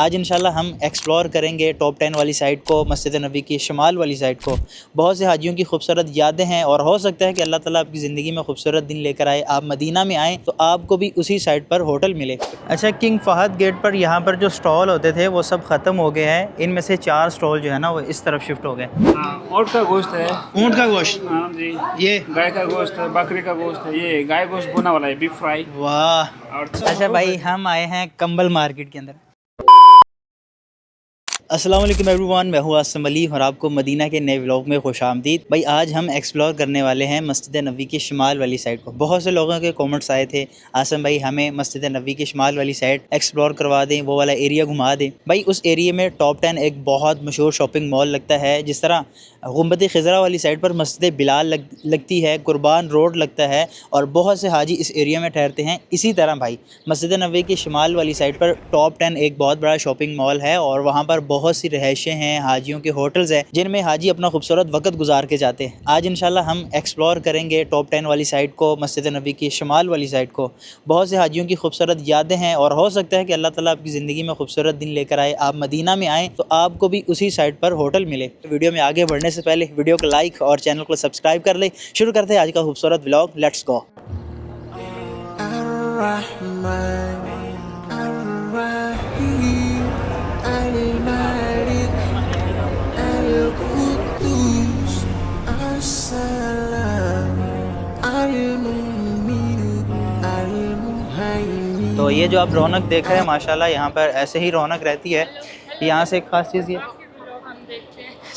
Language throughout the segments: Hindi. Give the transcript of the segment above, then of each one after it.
आज इंशाल्लाह हम एक्सप्लोर करेंगे टॉप 10 वाली साइड को, मस्जिद नबी की शमाल वाली साइड को। बहुत से हाजियों की खूबसूरत यादें हैं और हो सकता है कि अल्लाह ताला आपकी ज़िंदगी में खूबसूरत दिन लेकर आए। आप मदीना में आएँ तो आपको भी उसी साइड पर होटल मिले। अच्छा, किंग फहद गेट पर यहाँ पर जो स्टॉल होते थे वो सब ख़त्म हो गए हैं। इनमें से 4 स्टॉल जो है ना वो इस तरफ शिफ्ट हो गए। ऊँट का गोश्त है। ऊँट का गोश्त, हाँ जी। ये गाय का गोश्त है, बकरे का गोश्त है। ये गाय गोश्त भुना वाला है, बीफ फ्राई। वाह। अच्छा भाई, हम आए हैं कंबल मार्केट के अंदर। अस्सलाम वालेकुम एवरीवन, मैं हूँ आसिम अली और आपको मदीना के नए व्लॉग में खुशामदीद। भाई आज हम एक्सप्लोर करने वाले हैं मस्जिद नबी की शमाल वाली साइड को। बहुत से लोगों के कमेंट्स आए थे, आसिम भाई हमें मस्जिद नबी की शमाल वाली साइड एक्सप्लोर करवा दें, वो वाला एरिया घुमा दें। भाई उस एरिया में टॉप 10 एक बहुत मशहूर शॉपिंग मॉल लगता है। जिस तरह गुंबद खिज़रा वाली साइड पर मस्जिद बिलाल लगती है, कुर्बान रोड लगता है और बहुत से हाजी इस एरिया में ठहरते हैं। इसी तरह भाई मस्जिद नबी की शमाल वाली साइड पर टॉप 10 एक बहुत बड़ा शॉपिंग मॉल है और वहाँ पर बहुत सी रहायशें हैं, हाजियों के होटल्स हैं जिनमें हाजी अपना खूबसूरत वक्त गुजार के जाते हैं। आज इंशाल्लाह हम एक्सप्लोर करेंगे टॉप 10 वाली साइड को, मस्जिद नबी की शमाल वाली साइड को। बहुत से हाजियों की खूबसूरत यादें हैं और हो सकता है कि अल्लाह ताला आपकी ज़िंदगी में खूबसूरत दिन लेकर आए। आप मदीना में आएँ तो आपको भी उसी साइड पर होटल मिले। वीडियो में आगे बढ़ने से पहले वीडियो को लाइक और चैनल को सब्सक्राइब कर ले। शुरू करते हैं आज का खूबसूरत व्लॉग। Let's go. तो ये जो आप रौनक देख रहे हैं माशाल्लाह, यहाँ पर ऐसे ही रौनक रहती है। यहाँ से एक ख़ास चीज़ ये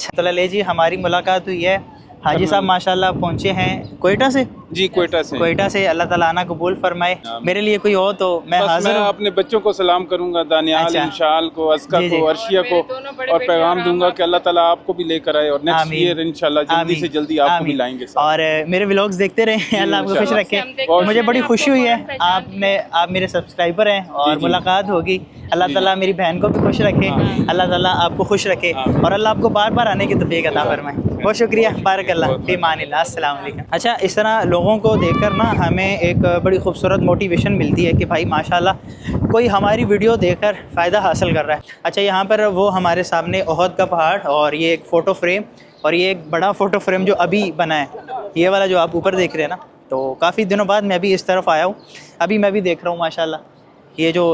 चला ले जी, हमारी मुलाकात हुई है। हाजी साहब माशाल्लाह पहुँचे हैं कोयटा से। जी कोयटा से। अल्लाह ताला आना कबूल फरमाए। मेरे लिए कोई हो तो मैं हाजिर हूँ। अपने बच्चों को सलाम करूंगा, दानियाल, इंशाल को, अस्का को, अर्शिया को, और पैगाम दूंगा कि अल्लाह ताला आपको भी लेकर आए और नेक्स्ट ईयर इंशाल्लाह जल्दी से जल्दी आपको भी लाएंगे। और मेरे व्लॉग्स देखते रहे, अल्लाह आपको खुश रखे। मुझे बड़ी खुशी हुई है, आप मेरे सब्सक्राइबर हैं और मुलाकात होगी। अल्लाह ताला मेरी बहन को भी खुश रखे, अल्लाह ताला आपको खुश रखे और अल्लाह आपको बार बार आने की तौफीक अता फरमाए। बहुत शुक्रिया, बारकल्लाह, फ़ीमानिल्लाह, अस्सलाम वालेकुम। अच्छा, इस तरह लोगों को देखकर ना हमें एक बड़ी खूबसूरत मोटिवेशन मिलती है कि भाई माशाल्लाह कोई हमारी वीडियो देखकर फ़ायदा हासिल कर रहा है। अच्छा, यहाँ पर वो हमारे सामने ओहद का पहाड़ और ये एक फ़ोटो फ्रेम और ये एक बड़ा फ़ोटो फ्रेम जो अभी बना है, ये वाला जो आप ऊपर देख रहे हैं ना, तो काफ़ी दिनों बाद मैं भी इस तरफ आया हूँ। अभी मैं भी देख रहा हूँ माशाल्लाह, ये जो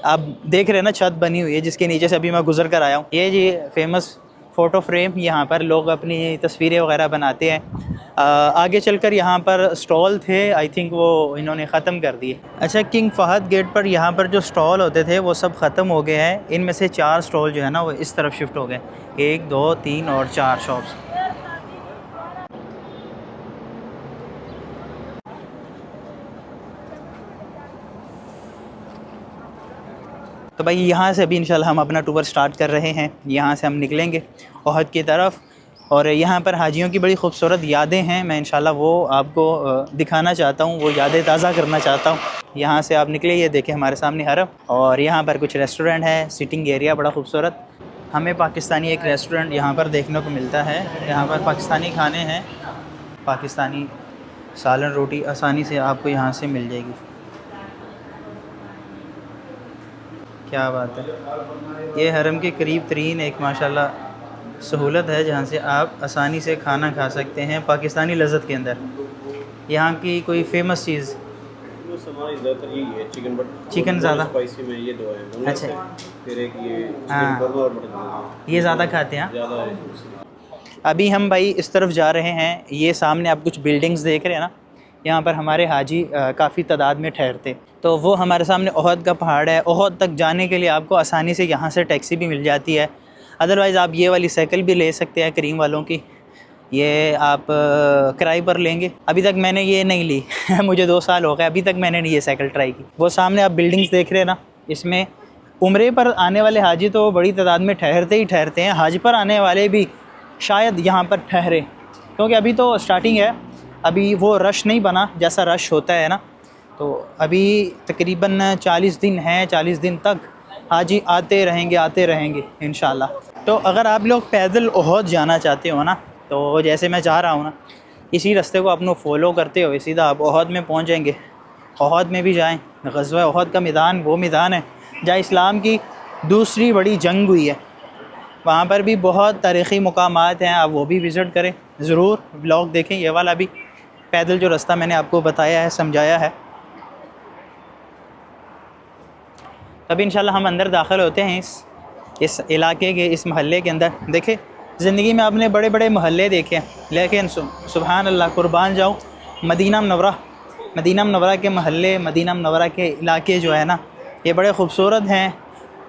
आप देख रहे हैं ना छत बनी हुई है जिसके नीचे से अभी मैं गुजर कर आया हूँ। ये जी फेमस फ़ोटो फ्रेम, यहाँ पर लोग अपनी तस्वीरें वगैरह बनाते हैं। आगे चलकर यहाँ पर स्टॉल थे, आई थिंक वो इन्होंने ख़त्म कर दिए। अच्छा, किंग फहद गेट पर यहाँ पर जो स्टॉल होते थे वो सब ख़त्म हो गए हैं। इनमें से 4 स्टॉल जो है ना वो इस तरफ शिफ्ट हो गए, 1 2 3 और 4 शॉप्स। तो भाई यहाँ से अभी इंशाल्लाह हम अपना टूर स्टार्ट कर रहे हैं। यहाँ से हम निकलेंगे ओहद की तरफ और यहाँ पर हाजियों की बड़ी खूबसूरत यादें हैं। मैं इंशाल्लाह वो आपको दिखाना चाहता हूँ, वो यादें ताज़ा करना चाहता हूँ। यहाँ से आप निकले, ये देखें हमारे सामने हरम और यहाँ पर कुछ रेस्टोरेंट है, सिटिंग एरिया बड़ा खूबसूरत। हमें पाकिस्तानी एक रेस्टोरेंट यहाँ पर देखने को मिलता है। यहाँ पर पाकिस्तानी खाने हैं, पाकिस्तानी सालन रोटी आसानी से आपको यहाँ से मिल जाएगी। क्या बात है, ये हरम के करीब तरीन एक माशाल्लाह सहूलत है जहाँ से आप आसानी से खाना खा सकते हैं पाकिस्तानी लज़्ज़त के अंदर। यहाँ की कोई फेमस चीज़ चिकन ज़्यादा स्पाइसी में ये 2 हैं। अच्छा, फिर एक ये हाँ, ये ज़्यादा खाते हैं। अभी हम भाई इस तरफ जा रहे हैं। ये सामने आप कुछ बिल्डिंग्स देख रहे हैं ना, यहाँ पर हमारे हाजी काफ़ी तादाद में ठहरते। तो वो हमारे सामने ओहद का पहाड़ है। ओहद तक जाने के लिए आपको आसानी से यहाँ से टैक्सी भी मिल जाती है, अदरवाइज़ आप ये वाली साइकिल भी ले सकते हैं करीम वालों की। ये आप किराए पर लेंगे। अभी तक मैंने ये नहीं ली मुझे 2 साल हो गए, अभी तक मैंने नहीं ये साइकिल ट्राई की। वो सामने आप बिल्डिंग्स देख रहे हैं ना, इसमें उम्रे पर आने वाले हाजी तो बड़ी तादाद में ठहरते ही ठहरते हैं। हज पर आने वाले भी शायद यहाँ पर ठहरे, क्योंकि अभी तो स्टार्टिंग है, अभी वो रश नहीं बना जैसा रश होता है ना। तो अभी तकरीबन 40 दिन हैं, 40 दिन तक हाजी आते रहेंगे इंशाल्लाह। तो अगर आप लोग पैदल ओहद जाना चाहते हो ना, तो जैसे मैं जा रहा हूँ ना, इसी रास्ते को अपनों फॉलो करते हुए सीधा आप ओहद में पहुँच जाएंगे। ओहद में भी जाएँ, ग़ज़वा ओहद का मैदान वो मैदान है जहाँ इस्लाम की दूसरी बड़ी जंग हुई है। वहाँ पर भी बहुत तारीख़ी मुकामात हैं, आप वो भी विज़िट करें ज़रूर, व्लॉग देखें। ये वाला भी पैदल जो रास्ता मैंने आपको बताया है, समझाया है। तभी इंशाल्लाह हम अंदर दाखिल होते हैं इस इलाके के, इस महल्ले के अंदर। देखें, ज़िंदगी में आपने बड़े बड़े महल्ले देखे हैं, लेकिन सुभान अल्लाह, कुर्बान जाऊँ, मदीना मुनव्वरा के महल्ले, मदीना मुनव्वरा के इलाके जो है ना, ये बड़े ख़ूबसूरत हैं,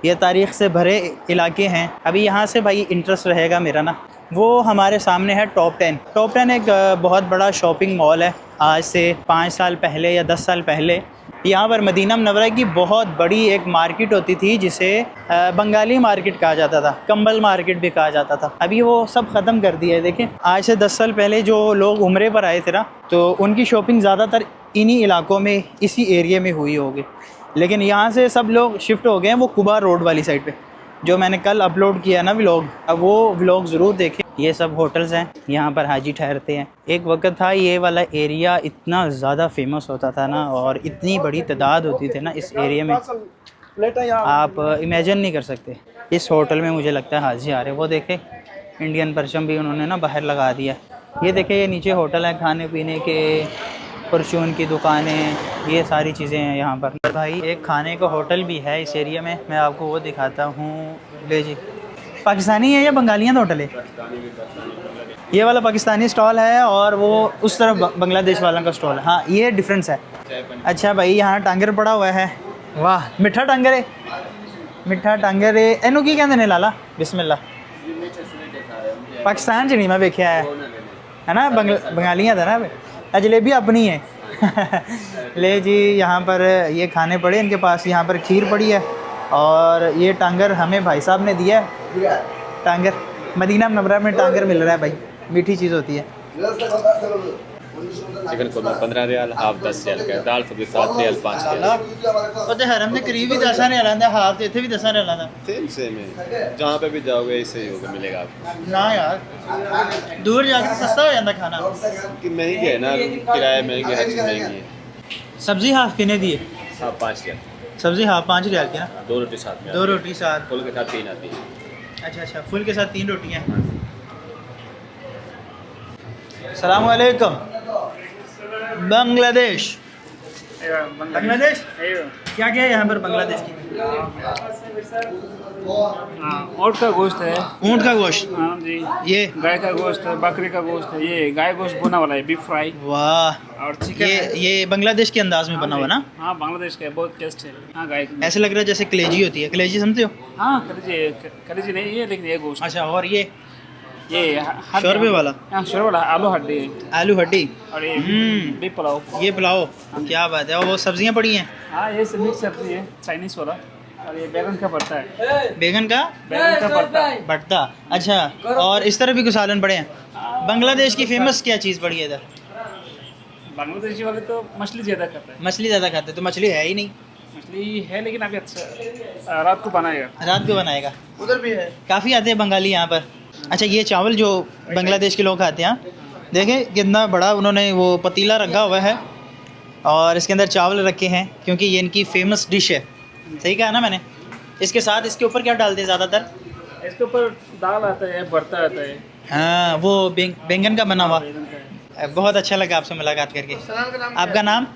ये तारीख़ से भरे इलाके हैं। अभी यहाँ से भाई इंटरेस्ट रहेगा मेरा ना, वो हमारे सामने है टॉप 10। टॉप 10 एक बहुत बड़ा शॉपिंग मॉल है। आज से 5 साल पहले या 10 साल पहले यहाँ पर मदीना मुनव्वरा की बहुत बड़ी एक मार्केट होती थी, जिसे बंगाली मार्केट कहा जाता था, कंबल मार्केट भी कहा जाता था। अभी वो सब ख़त्म कर दिया है। देखें, आज से 10 साल पहले जो लोग उम्रे पर आए थे ना, तो उनकी शॉपिंग ज़्यादातर इन्हीं इलाकों में, इसी एरिया में हुई होगी। लेकिन यहाँ से सब लोग शिफ्ट हो गए हैं वो कुबा रोड वाली साइड पे, जो मैंने कल अपलोड किया ना व्लॉग, अब वो व्लॉग ज़रूर देखें। ये सब होटल्स हैं, यहाँ पर हाजी ठहरते हैं। एक वक्त था ये वाला एरिया इतना ज़्यादा फेमस होता था ना, और इतनी बड़ी तादाद होती थी ना इस एरिया में, आप इमेजिन नहीं कर सकते। इस होटल में मुझे लगता है हाजी आ रहे हैं। वो देखें, इंडियन परचम भी उन्होंने ना बाहर लगा दिया। ये देखें, ये नीचे होटल है, खाने पीने के, परचून की दुकानें, ये सारी चीज़ें हैं यहाँ पर। भाई एक खाने का होटल भी है इस एरिया में, मैं आपको वो दिखाता हूँ। ले जी, पाकिस्तानी है या बंगालियाँ होटल है? ये वाला पाकिस्तानी स्टॉल है और वो उस तरफ बांग्लादेश वालों का स्टॉल है। हाँ, ये डिफरेंस है। अच्छा भाई, यहाँ टांगर पड़ा हुआ है। वाह, मिठा टांगर है, मिठा टांगर है। एनू की कहते हैं लाला? बिस्मिल्लाह। पाकिस्तान च नहीं मैं देखा है ना, बंगालियाँ था ना। जलेबी अपनी है। ले जी, यहाँ पर ये खाने पड़े इनके पास। यहाँ पर खीर पड़ी है और ये टांगर हमें भाई साहब ने दिया है। टांगर मदीना मुनव्वरा में टांगर मिल रहा है भाई, मीठी चीज़ होती है। चिकन कोरमा 15 रियाल, हाफ 10 रियाल का, दाल फुल्की 7 रियाल 5 रियाल। तो हरम ने करीब ही 10 रियाल आंदा, हाफ इतने भी 10 रियाल आंदा। सेम है, जहाँ पे भी जाओगे ऐसे ही होगा, मिलेगा आपको। ना यार, दूर जाकर सस्ता हो जाता खाना। कि महंगी है ना, किराया महंगी, हर चीज़ महंगी है। सब्जी हाफ कितने दी है? हाफ 5 रियाल, सब्जी हाफ 5 रियाल की ना। 2 रोटी साथ में, 2 रोटी साथ, फुल के साथ 3 आती है। अच्छा अच्छा, फुल के साथ 3 रोटियाँ। अस्सलाम वालेकुम। बांग्लादेश, बांग्लादेश क्या क्या है यहाँ पर बांग्लादेश की? ऊँट का गोश्त है। ऊँट का गोश्त? हाँ जी। ये गाय का गोश्त है, बकरी का गोश्त है। ये गाय गोश्त भुना वाला है, बीफ फ्राई। वाह, और चिकन ये बांग्लादेश के अंदाज में बना हुआ ना? हाँ, बांग्लादेश का है, बहुत टेस्ट है। हाँ, गाय का। ऐसे लग रहा है जैसे कलेजी होती है। कलेजी समझते हो? हाँ, कलेजी नहीं है, लेकिन ये गोश्त। अच्छा, और ये शोरबे वाला? हाँ, शोरबे वाला, आलू हड्डी। आलू हड्डी और ये बीफ पुलाव। ये पुलाव, क्या बात है। और वो सब्जियाँ पड़ी हैं? हाँ, ये मिक्स सब्जी है, चाइनीज़ वाला। और ये बैगन का भरता है। बैगन का भरता। अच्छा, और इस तरह भी कुछ सालन पड़े हैं। बांग्लादेश की फेमस क्या चीज़ पड़ी है इधर? बांग्लादेशी वाले तो मछली ज़्यादा खाते हैं। मछली ज़्यादा खाते हैं? तो मछली है ही नहीं। मछली है, लेकिन अभी अच्छा रात को बनाएगा। रात को बनाएगा। उधर भी है, काफ़ी आते हैं बंगाली यहाँ पर। अच्छा, ये चावल जो बांग्लादेश के लोग खाते हैं, देखें कितना बड़ा उन्होंने वो पतीला रखा हुआ है और इसके अंदर चावल रखे हैं, क्योंकि ये इनकी फेमस डिश है। सही कहा ना मैंने? इसके साथ इसके ऊपर क्या डालते हैं ज़्यादातर? इसके ऊपर दाल आता है, भरता आता है। हाँ, वो बैंगन का बना हुआ। बहुत अच्छा लगा आपसे मुलाकात करके। आपका नाम?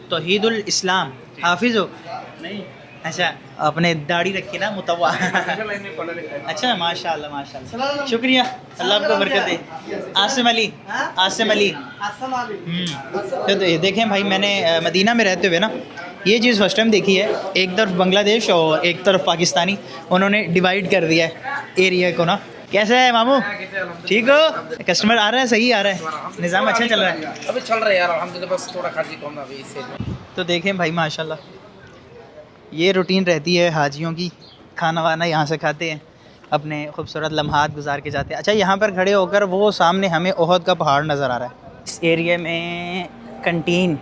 तौहीदुल इस्लाम। हाफिज़ हो? नहीं। अच्छा, अपने दाढ़ी रखी ना, मुतव्वा। अच्छा, माशाल्लाह माशाल्लाह, शुक्रिया, अल्लाह आपको बरकत दे। आसिम अली, आसिम अली। तो ये देखें भाई, मैंने मदीना में रहते हुए ना ये चीज़ फर्स्ट टाइम देखी है। एक तरफ बांग्लादेश और एक तरफ पाकिस्तानी, उन्होंने डिवाइड कर दिया है एरिया को ना। कैसे है मामू? ठीक हो? कस्टमर आ रहा है? सही आ रहा है? निज़ाम अच्छा चल रहा है? अभी चल रहा है यार, अल्हम्दुलिल्लाह, बस थोड़ा खर्ची कम ना अभी इससे। तो देखें भाई, माशाल्लाह, ये रूटीन रहती है हाजियों की। खाना वाना यहाँ से खाते हैं, अपने खूबसूरत लम्हात गुजार के जाते हैं। अच्छा, यहाँ पर खड़े होकर वो सामने हमें ओहद का पहाड़ नज़र आ रहा है। इस एरिया में कंटीन,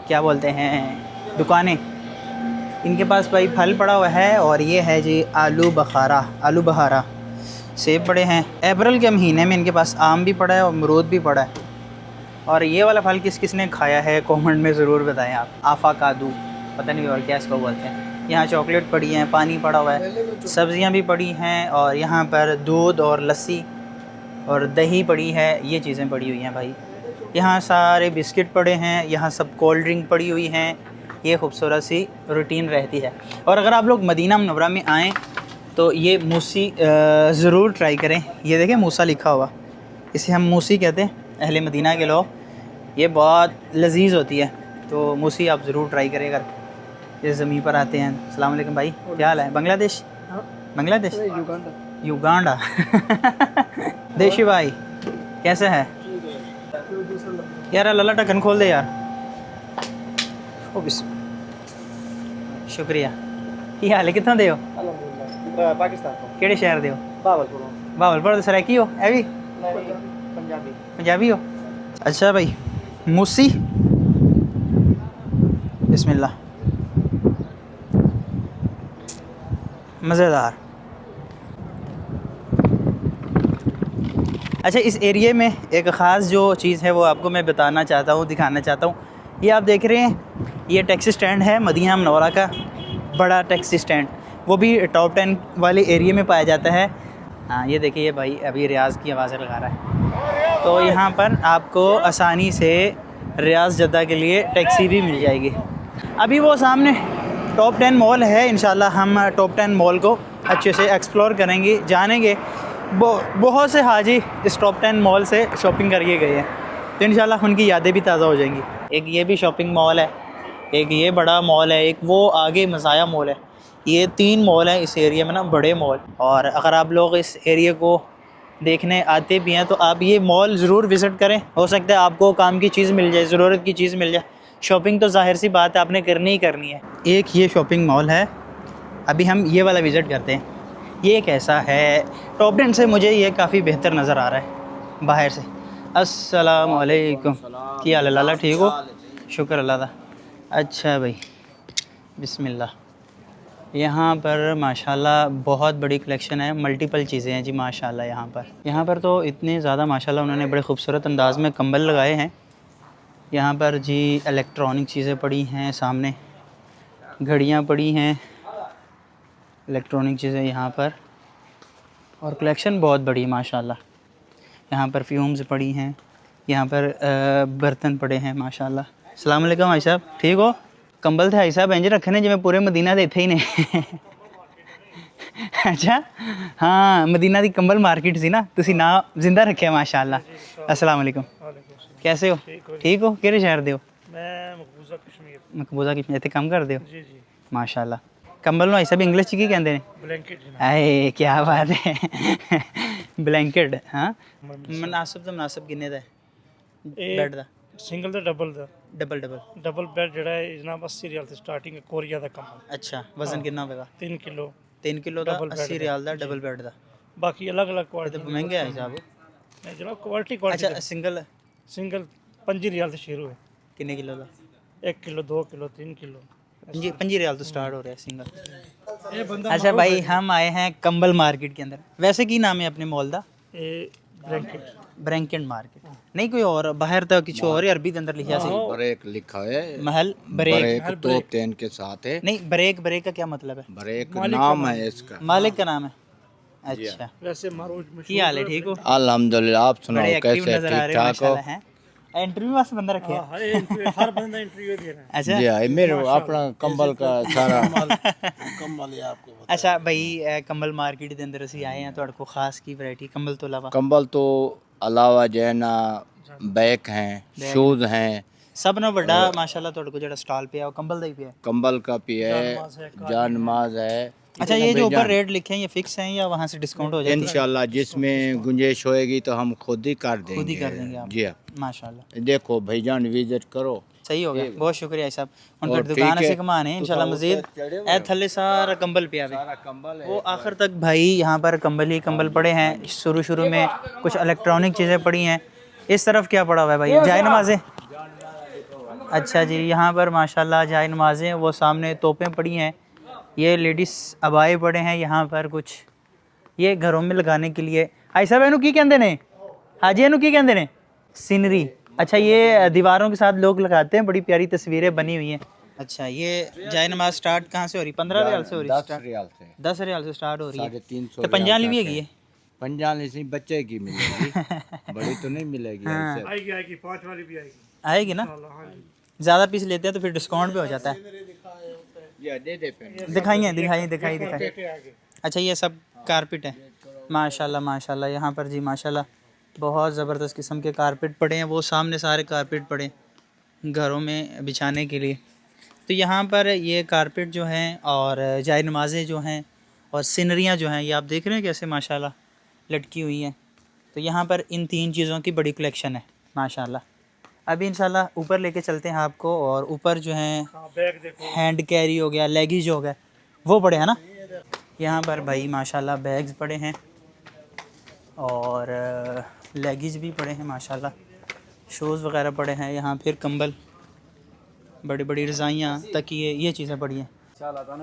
क्या बोलते हैं, दुकानें, इनके पास भाई फल पड़ा हुआ है। और ये है जी आलू बखारा, सेब पड़े हैं। अप्रैल के महीने में इनके पास आम भी पड़ा है और अमरूद भी पड़ा है। और ये वाला फल किस किस ने खाया है कमेंट में ज़रूर बताएं आप। आफा कादू, पता नहीं और क्या इसको बोलते हैं। यहाँ चॉकलेट पड़ी हैं, पानी पड़ा हुआ है, सब्जियाँ भी पड़ी हैं और यहाँ पर दूध और लस्सी और दही पड़ी है, ये चीज़ें पड़ी हुई हैं भाई। यहाँ सारे बिस्किट पड़े हैं, यहाँ सब कोल्ड ड्रिंक पड़ी हुई हैं। ये खूबसूरत सी रूटीन रहती है। और अगर आप लोग मदीना मुनव्वरा में आएँ तो ये मूसी ज़रूर ट्राई करें। ये देखें मूसा लिखा हुआ, इसे हम मूसी कहते हैं अहले मदीना के लोग। ये बहुत लजीज होती है, तो मूसी आप ज़रूर ट्राई करें अगर इस ज़मीन पर आते हैं। अस्सलाम वालेकुम भाई, क्या हाल है? बांग्लादेश? बांग्लादेश? युगांडा देशी भाई कैसे है यार? लल्ला ढक्कन खोल दे यार। ओ बिस शुक्रिया। की हाल है? कितों दे हो? पाकिस्तान को केड़े शहर दे हो? बावलपुर बावलपुर तो सराइकी हो? है भी पंजाबी पंजाबी हो? अच्छा भाई, मूसी बिस्मिल्लाह, मज़ेदार। अच्छा, इस एरिए में एक ख़ास जो चीज़ है वो आपको मैं बताना चाहता हूँ, दिखाना चाहता हूँ। ये आप देख रहे हैं, ये टैक्सी स्टैंड है मदीना मुनव्वरा का, बड़ा टैक्सी स्टैंड, वो भी टॉप 10 वाले एरिए में पाया जाता है। हाँ ये देखिए, ये भाई अभी रियाज़ की आवाज़ें लगा रहा है। तो यहाँ पर आपको आसानी से रियाज़ जद्दा के लिए टैक्सी भी मिल जाएगी। अभी वो सामने टॉप 10 मॉल है, इंशाल्लाह हम टॉप 10 मॉल को अच्छे से एक्सप्लोर करेंगे, जानेंगे। बहुत से हाजी इस टॉप 10 मॉल से शॉपिंग करके गए हैं, तो इंशाल्लाह उनकी यादें भी ताज़ा हो जाएंगी। एक ये भी शॉपिंग मॉल है, एक ये बड़ा मॉल है, एक वो आगे मज़ाया मॉल है। ये 3 मॉल हैं इस एरिया में ना, बड़े मॉल। और अगर आप लोग इस एरिया को देखने आते भी हैं तो आप ये मॉल ज़रूर विज़िट करें। हो सकता है आपको काम की चीज़ मिल जाए, ज़रूरत की चीज़ मिल जाए। शॉपिंग तो ज़ाहिर सी बात है आपने करनी ही करनी है। एक ये शॉपिंग मॉल है, अभी हम ये वाला विज़िट करते हैं। ये कैसा है? टॉप 10 से मुझे ये काफ़ी बेहतर नज़र आ रहा है बाहर से। अस्सलाम वालेकुम, की हाल है लाला? ठीक हो? शुक्र अल्लाह दा। अच्छा भाई, बिस्मिल्लाह। यहाँ पर माशाल्लाह बहुत बड़ी कलेक्शन है, मल्टीपल चीज़ें हैं जी माशाल्लाह। यहाँ पर तो इतने ज़्यादा माशाल्लाह उन्होंने बड़े खूबसूरत अंदाज़ में कंबल लगाए हैं। यहाँ पर जी इलेक्ट्रॉनिक चीज़ें पड़ी हैं, सामने घड़ियाँ पड़ी हैं, इलेक्ट्रॉनिक चीज़ें यहाँ पर, और कलेक्शन बहुत बड़ी माशाल्लाह। यहाँ पर फ्यूम्स पड़ी हैं, यहाँ पर बर्तन पड़े हैं माशाल्लाह। अस्सलाम वालेकुम भाई साहब, ठीक हो? कंबल थे भाई साहब इंज रखे ने जिवें पूरे मदीना दे इत्थे ही ने। अच्छा हाँ, मदीना दी कंबल मार्केट सी ना, तुसी ना जिंदा रखे माशाल्लाह। अस्सलाम वालेकुम, कैसे हो? ठीक हो? किहड़े शहर दे हो? मैं मकबूजा कश्मीर। मकबूजा कश्मीर, इत्थे काम करदे हो? जी जी। माशाल्लाह। कंबल नूं भाई साहब इंग्लिश च की कहंदे ने? ब्लैंकेट आए क्या बात है। ब्लैंकेट। हाँ, मुनासिब तो मुनासिब किन्ने दा है बेड दा? सिंगल ते डबल दा। डबल बेड जेड़ा है जनाब 80 रियाल से स्टार्टिंग है, कोरिया दा कम। अच्छा, वजन कितना होगा? 3 किलो। 3 किलो दा 80 रियाल दा डबल बेड दा। बाकी अलग अलग ये क्वालिटी तो महंगे है साहब। जनाब क्वालिटी अच्छा सिंगल सिंगल 5 रियाल से शुरू है। कितने किलो दा? 1 किलो 2 किलो 3 किलो 5 रियाल तो स्टार्ट हो रहा है सिंगल। अच्छा भाई, हम आए हैं कंबल मार्केट के अंदर। वैसे की नाम है अपने मॉल दा? ब्लैंकेट ब्रैंकेट मार्केट नहीं कोई और बाहर तो किसी और अरबी के अंदर लिखा सी ब्रेक लिखा है। महल ब्रेक तो 10 के साथ है। नहीं, ब्रेक का क्या मतलब है? ब्रेक नाम है इसका, मालिक का नाम है। अच्छा, वैसे मारूज की हाल है? ठीक हो? अल्हम्दुलिल्लाह, आप सुनाओ कैसे? ठीक ठाक हो? इंटरव्यू वास्ते बंदा रखे हर बंदा इंटरव्यू दे रहा है। अच्छा जी हाँ, मेरे अपना कंबल का सारा कम्बल है आपको अच्छा भाई, कंबल मार्केट के अंदर ਅਸੀਂ ਆਏ ਹਾਂ। ਤੁਹਾਡੇ ਕੋਲ ਖਾਸ ਕੀ वैरायटी कंबल तो अलावा? कंबल तो अलावा जो है ना बैग हैं, शूज हैं। सब ना बड़ा माशाल्लाह ਤੁਹਾਡੇ ਕੋਲ ਜਿਹੜਾ स्टॉल पे है वो कंबल ਦਾ ही ਪਿਆ है। कंबल का भी है, जानमाज है। अच्छा, ये जो ऊपर रेट लिखे हैं ये फिक्स हैं या वहाँ से डिस्काउंट हो जाएगा? इंशाल्लाह जिसमें गुंजाइश होएगी तो हम खुद ही कर देंगे। खुद ही कर देंगे आप? जी हाँ, माशाल्लाह। देखो भाईजान विजिट करो। सही हो गया, बहुत शुक्रिया साहब। उन पर दुकान से कमाने इंशाल्लाह मजीद ए थल्ले सारा कंबल पिया है। वो आखिर तक भाई यहाँ पर कंबल ही कंबल पड़े हैं। शुरू में कुछ इलेक्ट्रॉनिक चीज़ें पड़ी हैं। इस तरफ क्या पड़ा हुआ है भाई? जाय नमाज़ें। अच्छा जी, यहाँ पर माशाल्लाह जाय नमाज़ें, वो सामने तोपें पड़ी हैं। ये लेडीज़ अबाए पड़े हैं यहाँ पर कुछ, ये घरों में लगाने के लिए। आई साहब इनू की कहते ने? हाँ जी, इनू की कहते ने? सीनरी। अच्छा, ये दीवारों के साथ लोग लगाते हैं, बड़ी प्यारी तस्वीरें बनी हुई हैं। अच्छा, ये जाए नमाज स्टार्ट कहाँ से हो रही? 15 रियाल से हो रही? 10 रियाल से 10 रियाल से स्टार्ट हो रही है। 350 तो पंजाली भी है? पंजाली से बच्चे की मिलेगी, बड़ी तो नहीं मिलेगी। हाँ। ऐसे आएगी 5 वाली भी आएगी। आएगी ना? ज़्यादा पीस लेते हैं तो फिर डिस्काउंट पे हो जाता है। ये दे दे पे दिखाइए। अच्छा, ये सब कारपेट है माशाल्लाह माशाल्लाह। यहाँ पर जी माशाल्लाह बहुत ज़बरदस्त किस्म के कारपेट पड़े हैं। वो सामने सारे कारपेट पड़े हैं घरों में बिछाने के लिए। तो यहाँ पर ये कारपेट जो हैं और जाए नमाज़ें जो हैं और सीनरियाँ जो हैं, ये आप देख रहे हैं कैसे माशाल्लाह लटकी हुई हैं। तो यहाँ पर इन 3 चीज़ों की बड़ी कलेक्शन है माशाल्लाह। अभी इंशाल्लाह ऊपर लेके चलते हैं आपको, और ऊपर जो हैं हैंड कैरी हो गया, लेगीज हो गया, वो पड़े हैं ना। यहाँ पर भाई माशाल्लाह बैग्स पड़े हैं और लेगीज भी पड़े हैं माशाल्लाह, शूज़ वगैरह पड़े हैं। यहाँ फिर कंबल, बड़ी बड़ी रज़ाइयाँ, तकिए, ये चीज़ें पड़ी हैं।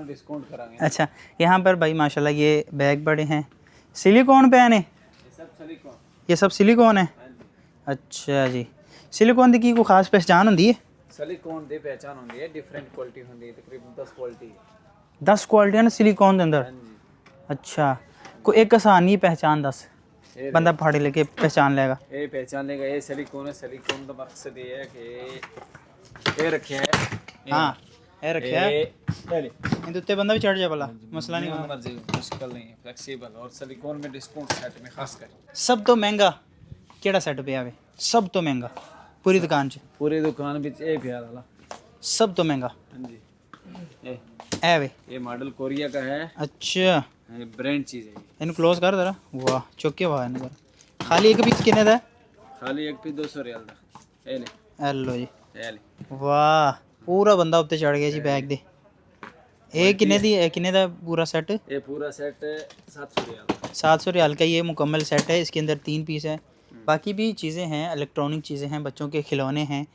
डिस्काउंट कराएंगे। अच्छा, यहाँ पर भाई माशाल्लाह ये बैग बड़े हैं। सिलिकॉन पेन है? ये सब सिलिकॉन है। अच्छा जी, सिलिकॉन की कोई खास पहचान होती है? सिलिकॉन दी पहचान होती है, डिफरेंट क्वालिटी होती है, तकरीबन 10 क्वालिटी। 10 क्वालिटी है ना सिलिकॉन के अंदर? अच्छा, कोई एक आसानी पहचान दस, बंदा फाड़ी लेके पहचान लेगा। ये पहचान लेगा, ये सिलिकॉन है। सिलिकॉन का मकसद ये है कि ये रखे है। हाँ, ये रखे है, इन उत्ते बंदा भी चढ़ जाए भला, मसला नहीं होगा। मर्जी, मुश्किल नहीं है, फ्लेक्सिबल। और सिलिकॉन में डिस्काउंट सेट में खास कर सब तो महंगा केड़ा सेट पे आवे? सब तो महंगा पूरी दुकान च? पूरी दुकान विच ये प्यार वाला सब तो महंगा? हाँ जी। ये ए वे, ये मॉडल कोरिया का है। अच्छा, ब्रांड चीज़ है। इन क्लोज कर जरा। वाह, चौके वाह इन्हें। खाली एक पीस कितने दा? खाली एक पीस 200 रियाल दा। ये ले, हेलो जी, ये ले। वाह, पूरा बंदा उत्ते चढ़ गया जी बैग दे। ये किन्ने दी, किन्ने दा पूरा सेट? ये पूरा सेट 700 रियाल। 700 रियाल का ये मुकम्मल सेट है। इसके अंदर 3 पीस है, बाकी भी चीज़ें हैं, इलेक्ट्रॉनिक चीज़ें हैं, बच्चों के खिलौने हैं,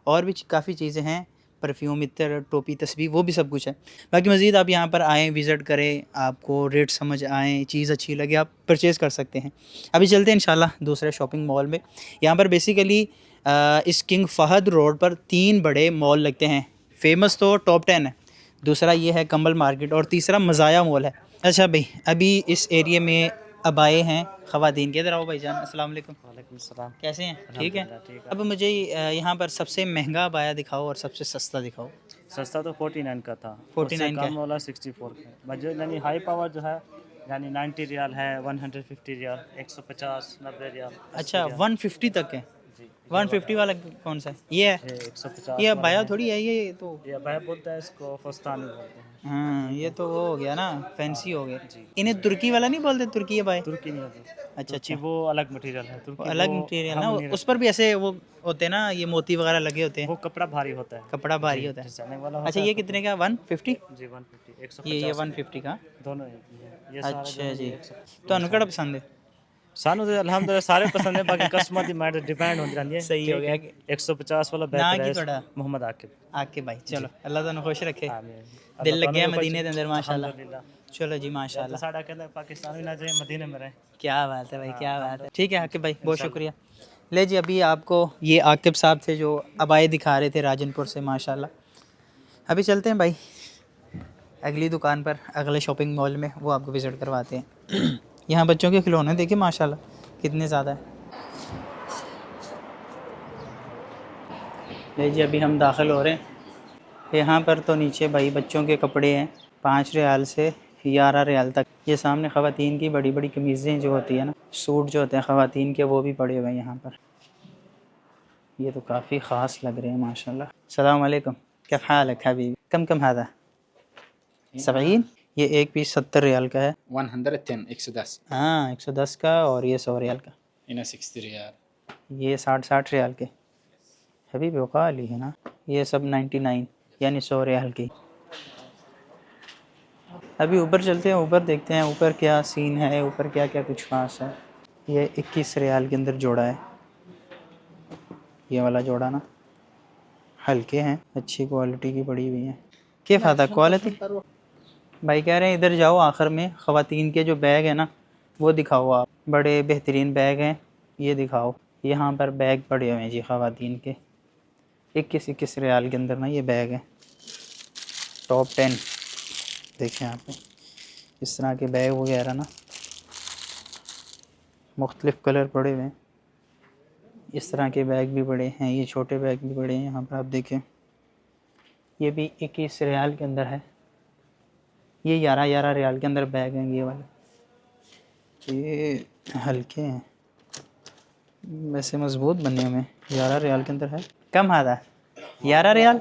और भी काफ़ी चीज़ें हैं, परफ्यूम, इत्र, टोपी, तस्बीह, वो भी सब कुछ है। बाकी मज़ीद आप यहाँ पर आएँ, विज़िट करें, आपको रेट समझ आएँ, चीज़ अच्छी लगे, आप परचेज़ कर सकते हैं। अभी चलते हैं इंशाल्लाह दूसरे शॉपिंग मॉल में। यहाँ पर बेसिकली इस किंग फहद रोड पर 3 बड़े मॉल लगते हैं। फेमस तो टॉप 10 है, दूसरा ये है कंबल मार्केट, और तीसरा मज़ाया मॉल है। अच्छा भाई, अभी इस एरिया में अब आए हैं ख़वातीन के। इधर आओ भाईजान, अस्सलाम वालेकुम। वालेकुम सलाम। कैसे हैं? ठीक है। अब मुझे यहाँ पर सबसे महंगा अबाया दिखाओ और सबसे सस्ता दिखाओ। सस्ता तो 49 का था, 49 का कम वाला 64 का। जो यानी हाई पावर जो है यानी 90 रियाल है, 150 रियाल, 150, 90 रियाल। अच्छा, 150 तक है? 150 वाला कौन सा है? ये है? 150। ये अबाया थोड़ी है ये तो। ये अबाया बोलते हैं, इसको फस्तानी बोलते हैं। हाँ, ये तो वो हो गया ना, फैंसी हो गया। इन्हें तुर्की वाला नहीं बोलते? तुर्की अबाया? तुर्की नहीं होती। अच्छा अच्छा, वो अलग मटेरियल है। तुर्की अलग वो मटेरियल ना, हम नहीं उस पर भी ऐसे वो होते हैं ना, ये मोती वगैरह लगे होते हैं। वो कपड़ा भारी होता है। कपड़ा भारी होता है। डिजाइनिंग वाला होता अच्छा, ये कितने का? 150? जी 150, 150। ये 150 का? दोनों ये अच्छा जी, तो केड़ा पसंद है? सानू तो अल्हम्दुलिल्लाह सारे पसंद है, बाकी कस्टमर दी मैटर डिपेंड होती रहती है। सही हो गया। 150 वाला ना बेहतर की है। थोड़ा मोहम्मद आकिब। आके भाई, चलो अल्लाह तुहानू खुश रखे, आमीन। दिल लग गया मदीने के अंदर माशाल्लाह। अल्हम्दुलिल्लाह। चलो जी माशाल्लाह, साडा कहंदा पाकिस्तान भी ना जाए, मदीने में रहे। क्या बात है भाई, क्या बात है। ठीक है आकिब भाई, बहुत शुक्रिया। ले जी, अभी आपको ये आकिब साहब थे जो अबाए दिखा रहे थे राजनपुर से माशाल्लाह। अभी चलते हैं भाई अगली दुकान पर, अगले शॉपिंग मॉल में, वो आपको विज़िट करवाते हैं। यहाँ बच्चों के खिलौने देखिए माशाल्लाह कितने ज़्यादा है। ले जी, अभी हम दाखिल हो रहे हैं। यहाँ पर तो नीचे भाई बच्चों के कपड़े हैं 5 रियाल से 11 रियाल तक। ये सामने ख़वातीन की बड़ी बड़ी कमीज़ें जो होती है ना, सूट जो होते हैं ख़वातीन के, वो भी पड़े हुए हैं यहाँ पर। ये तो काफ़ी ख़ास लग रहे हैं माशाल्लाह। अस्सलाम वालेकुम, क्या हाल है हबीबी? कम कम हादा 70? ये एक पीस 70 रियाल का है। 110, 110। हाँ, 110 का, और ये 100 रियाल का। इन्हें 60 रियाल। ये 60 रियाल के। हबीबी वक़ाली है ना। ये सब 99 यानी 100 रियाल की। अभी ऊपर चलते हैं, ऊपर देखते हैं ऊपर क्या सीन है, ऊपर क्या क्या कुछ खास है। ये 21 रियाल के अंदर जोड़ा है, ये वाला जोड़ा ना। हल्के हैं, अच्छी क्वालिटी की पड़ी हुई हैं। क्या फ़ायदा क्वालिटी। भाई कह रहे हैं इधर जाओ, आखिर में ख़वातीन के जो बैग है ना वो दिखाओ आप, बड़े बेहतरीन बैग हैं, ये दिखाओ। यहाँ पर बैग पड़े हुए हैं जी ख़वातीन के, 21 रियाल के अंदर ना ये बैग है। टॉप 10 देखें यहाँ पे इस तरह के बैग वगैरह ना मुख्तलिफ़ कलर पड़े हुए हैं। इस तरह के बैग भी बड़े हैं, ये छोटे बैग भी बड़े हैं। यहाँ पर आप देखें ये भी 21 रियाल के अंदर है। ये 11 रियाल के अंदर बैग हैं ये वाले। ये हल्के हैं वैसे मज़बूत बने हुए हैं। 11 रियाल के अंदर है। कम आता 11 रियाल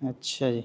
अच्छा जी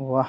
वाह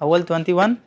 अव्वल 21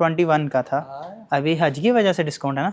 21 का था, अभी हज की वजह से डिस्काउंट है ना।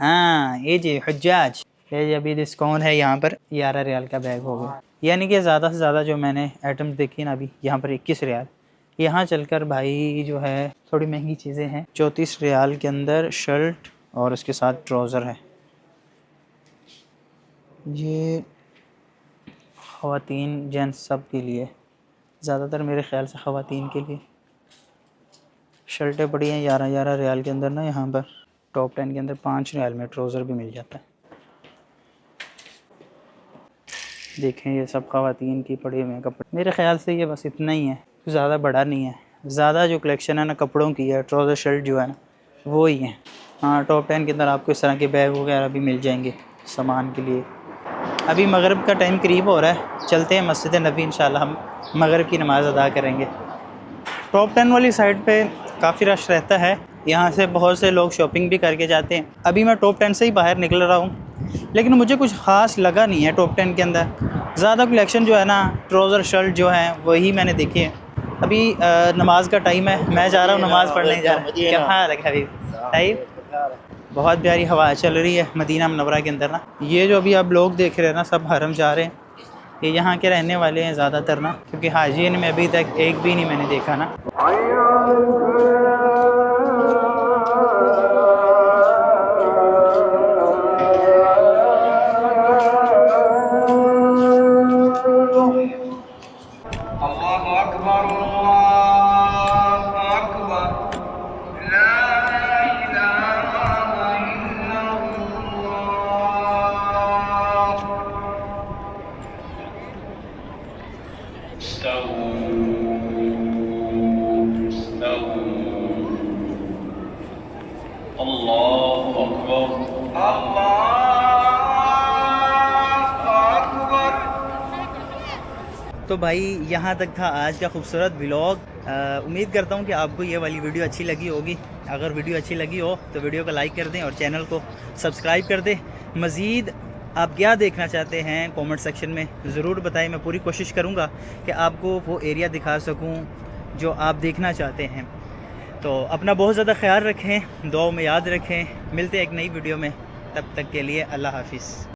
हाँ ये जी हज्जाज ये जी अभी डिस्काउंट है यहाँ पर 11 रियाल का बैग हो गया। यानी कि ज़्यादा से ज़्यादा जो मैंने आइटम्स देखी ना अभी यहाँ पर 21 रियाल। यहाँ चलकर भाई जो है थोड़ी महंगी चीज़ें हैं। 34 रियाल के अंदर शर्ट और उसके साथ ट्राउज़र है। ये ख़वातीन जेंट्स सब के लिए, ज़्यादातर मेरे ख़्याल से ख़वातीन के लिए शर्टें पड़ी हैं 11 रियाल के अंदर ना। यहाँ पर टॉप 10 के अंदर 5 रियाल में ट्राउज़र भी मिल जाता है। देखें ये सब ख़वातीन की पड़ी हुए हैं कपड़े। मेरे ख़्याल से ये बस इतना ही है, ज़्यादा बड़ा नहीं है। ज़्यादा जो कलेक्शन है ना कपड़ों की है, ट्राउज़र शर्ट जो है ना वो ही है। हाँ टॉप 10 के अंदर आपको इस तरह के बैग वगैरह भी मिल जाएंगे सामान के लिए। अभी मगरिब का टाइम करीब हो रहा है, चलते हैं मस्जिद नबी इंशाल्लाह हम मगरिब की नमाज़ अदा करेंगे। टॉप 10 वाली साइड पे काफ़ी रश रहता है, यहाँ से बहुत से लोग शॉपिंग भी करके जाते हैं। अभी मैं टॉप 10 से ही बाहर निकल रहा हूँ, लेकिन मुझे कुछ ख़ास लगा नहीं है टॉप 10 के अंदर। ज़्यादा कलेक्शन जो है ना ट्राउज़र शर्ट जो हैं वही मैंने देखे हैं। अभी नमाज का टाइम है, मैं जा रहा हूँ नमाज़ पढ़ने जा रहा हूँ। क्या हाल है हबीब? टाइम बहुत प्यारी हवा चल रही है मदीना मुनव्वरा के अंदर ना। ये जो अभी आप लोग देख रहे हैं ना सब हरम जा रहे हैं, ये यहाँ के रहने वाले हैं ज़्यादातर ना, क्योंकि हाजियन में अभी तक एक भी नहीं मैंने देखा ना। तो भाई यहाँ तक था आज का खूबसूरत व्लॉग। उम्मीद करता हूँ कि आपको ये वाली वीडियो अच्छी लगी होगी। अगर वीडियो अच्छी लगी हो तो वीडियो को लाइक कर दें और चैनल को सब्सक्राइब कर दें। मज़ीद आप क्या देखना चाहते हैं कमेंट सेक्शन में ज़रूर बताएं। मैं पूरी कोशिश करूँगा कि आपको वो एरिया दिखा सकूँ जो आप देखना चाहते हैं। तो अपना बहुत ज़्यादा ख्याल रखें, दुआओं में याद रखें। मिलते हैं एक नई वीडियो में, तब तक के लिए अल्लाह हाफ़िज़।